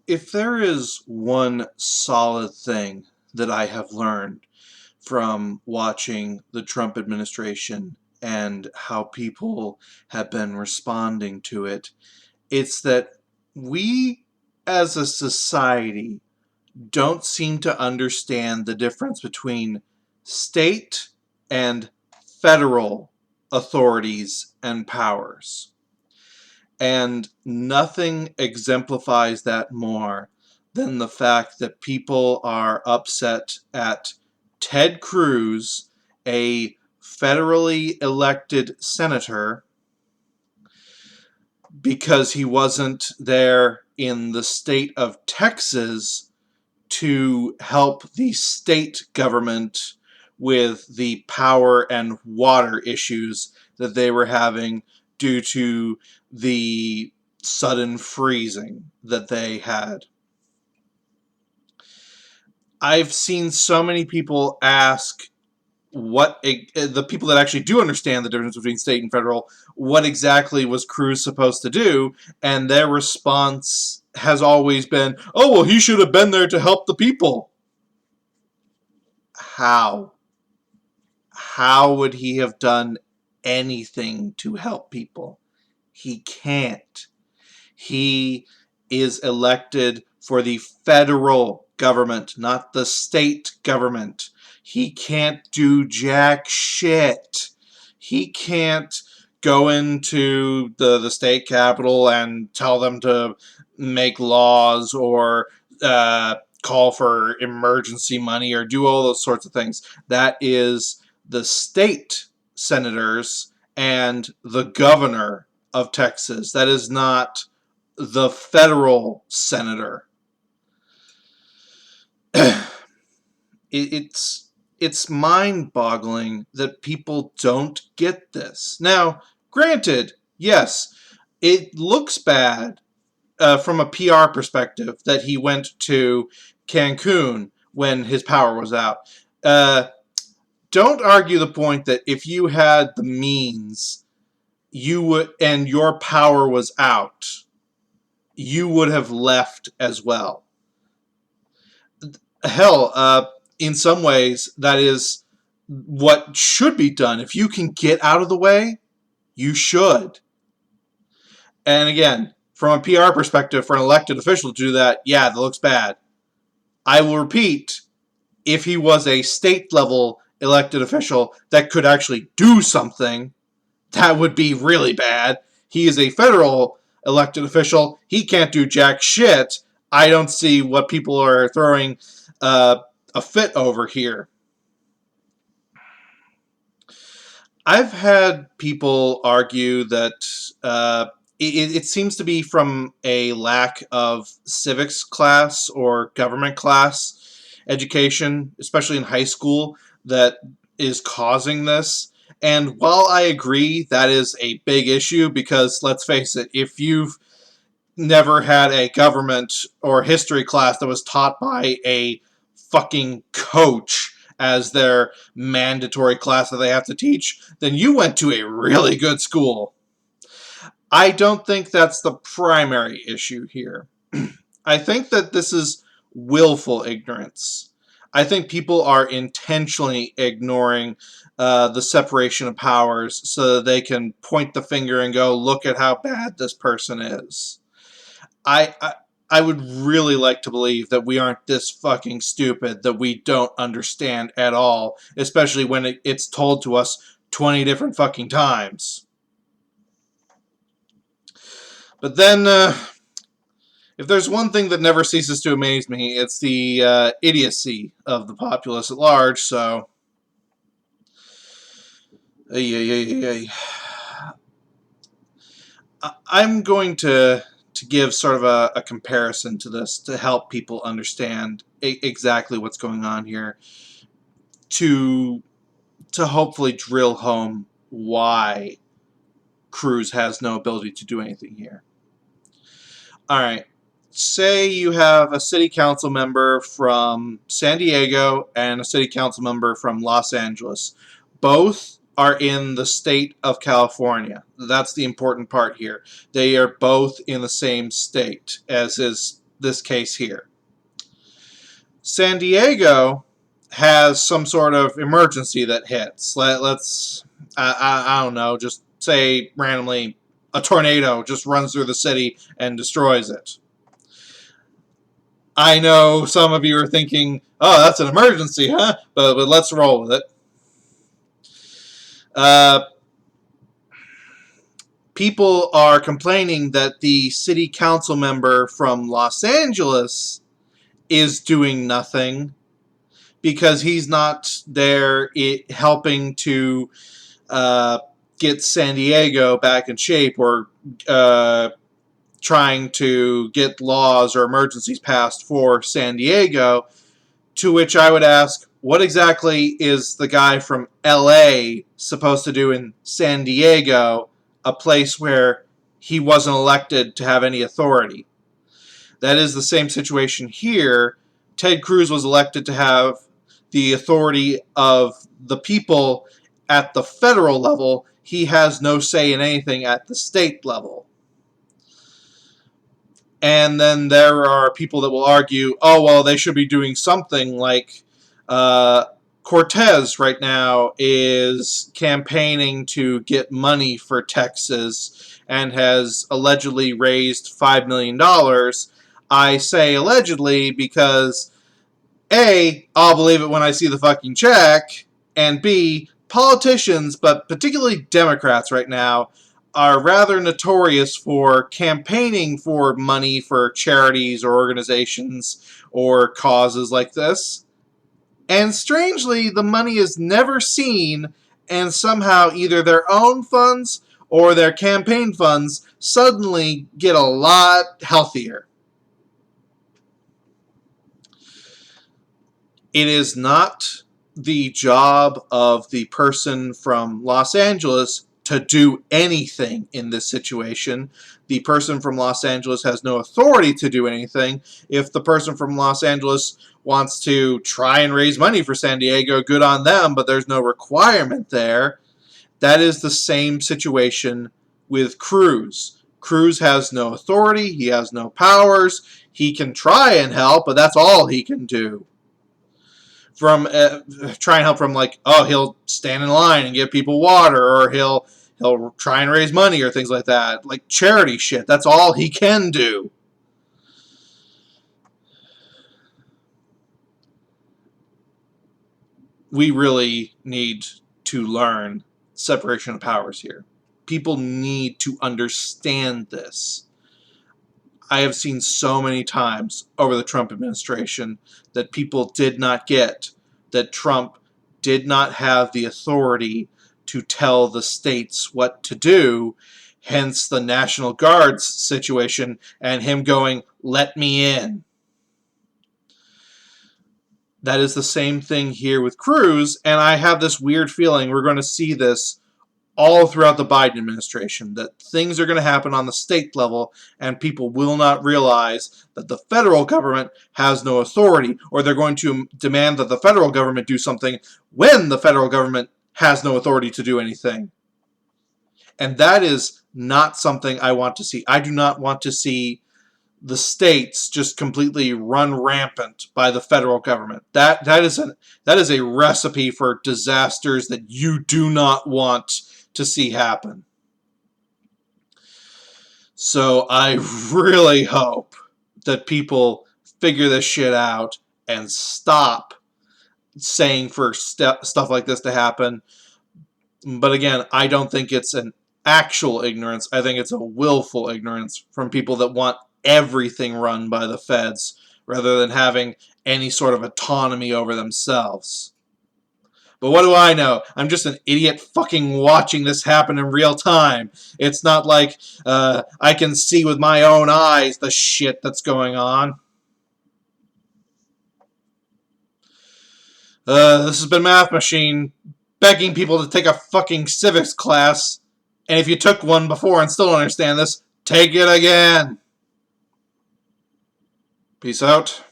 If there is one solid thing that I have learned from watching the Trump administration and how people have been responding to it, it's that we as a society don't seem to understand the difference between state and federal authorities and powers. And nothing exemplifies that more than the fact that people are upset at Ted Cruz, a federally elected senator, because he wasn't there in the state of Texas to help the state government with the power and water issues that they were having due to the sudden freezing that they had. I've seen so many people ask the people that actually do understand the difference between state and federal, what exactly was Cruz supposed to do? And their response has always been, oh, well, he should have been there to help the people. How? How would he have done anything to help people? He can't. He is elected for the federal government, not the state government. He can't do jack shit. He can't go into the state capitol and tell them to make laws or call for emergency money or do all those sorts of things. That is the state senators and the governor of Texas. That is not the federal senator. It's mind-boggling that people don't get this. Now, granted, yes, it looks bad from a PR perspective that he went to Cancun when his power was out. Don't argue the point that if you had the means, you would, and your power was out, you would have left as well. Hell, in some ways, that is what should be done. If you can get out of the way, you should. And again, from a PR perspective, for an elected official to do that, yeah, that looks bad. I will repeat, if he was a state-level elected official that could actually do something, that would be really bad. He is a federal elected official. He can't do jack shit. I don't see what people are throwing a fit over here. I've had people argue that it seems to be from a lack of civics class or government class education, especially in high school, that is causing this. And while I agree that is a big issue, because let's face it, if you've never had a government or history class that was taught by a fucking coach as their mandatory class that they have to teach, then you went to a really good school. I don't think that's the primary issue here. I think that this is willful ignorance. I think people are intentionally ignoring the separation of powers so that they can point the finger and go, look at how bad this person is. I would really like to believe that we aren't this fucking stupid, that we don't understand at all, especially when it's told to us 20 different fucking times. But then, if there's one thing that never ceases to amaze me, it's the idiocy of the populace at large, so... I'm going to give sort of a comparison to this to help people understand exactly what's going on here, to hopefully drill home why Cruz has no ability to do anything here. Alright, say you have a city council member from San Diego and a city council member from Los Angeles. Both are in the state of California. That's the important part here. They are both in the same state, as is this case here. San Diego has some sort of emergency that hits. Let's, I don't know, just say randomly a tornado just runs through the city and destroys it. I know some of you are thinking, oh, that's an emergency, huh? But let's roll with it. People are complaining that the city council member from Los Angeles is doing nothing because he's not there helping to get San Diego back in shape or trying to get laws or emergencies passed for San Diego, to which I would ask, what exactly is the guy from LA supposed to do in San Diego, a place where he wasn't elected to have any authority? That is the same situation here. Ted Cruz was elected to have the authority of the people at the federal level. He has no say in anything at the state level. And then there are people that will argue, oh, well, they should be doing something like Cortez right now is campaigning to get money for Texas and has allegedly raised $5 million. I say allegedly because A, I'll believe it when I see the fucking check, and B, politicians, but particularly Democrats right now, are rather notorious for campaigning for money for charities or organizations or causes like this. And strangely, the money is never seen, and somehow either their own funds or their campaign funds suddenly get a lot healthier. It is not the job of the person from Los Angeles to do anything in this situation. The person from Los Angeles has no authority to do anything. If the person from Los Angeles wants to try and raise money for San Diego, good on them, but there's no requirement there. That is the same situation with Cruz. Cruz has no authority. He has no powers. He can try and help, but that's all he can do. From try and help from like, oh, he'll stand in line and give people water, or he'll try and raise money or things like that, like charity shit. That's all he can do. We really need to learn separation of powers here. People need to understand this. I have seen so many times over the Trump administration that people did not get that Trump did not have the authority to tell the states what to do, hence the National Guard's situation and him going, let me in. That is the same thing here with Cruz, and I have this weird feeling we're going to see this all throughout the Biden administration, that things are going to happen on the state level and people will not realize that the federal government has no authority, or they're going to demand that the federal government do something when the federal government has no authority to do anything. And that is not something I want to see. I do not want to see the states just completely run rampant by the federal government. That is a recipe for disasters that you do not want to see happen. So I really hope that people figure this shit out and stop saying for stuff like this to happen. But again, I don't think it's an actual ignorance. I think it's a willful ignorance from people that want everything run by the feds rather than having any sort of autonomy over themselves. But what do I know? I'm just an idiot fucking watching this happen in real time. It's not like I can see with my own eyes the shit that's going on. This has been Math Machine, begging people to take a fucking civics class. And if you took one before and still don't understand this, take it again. Peace out.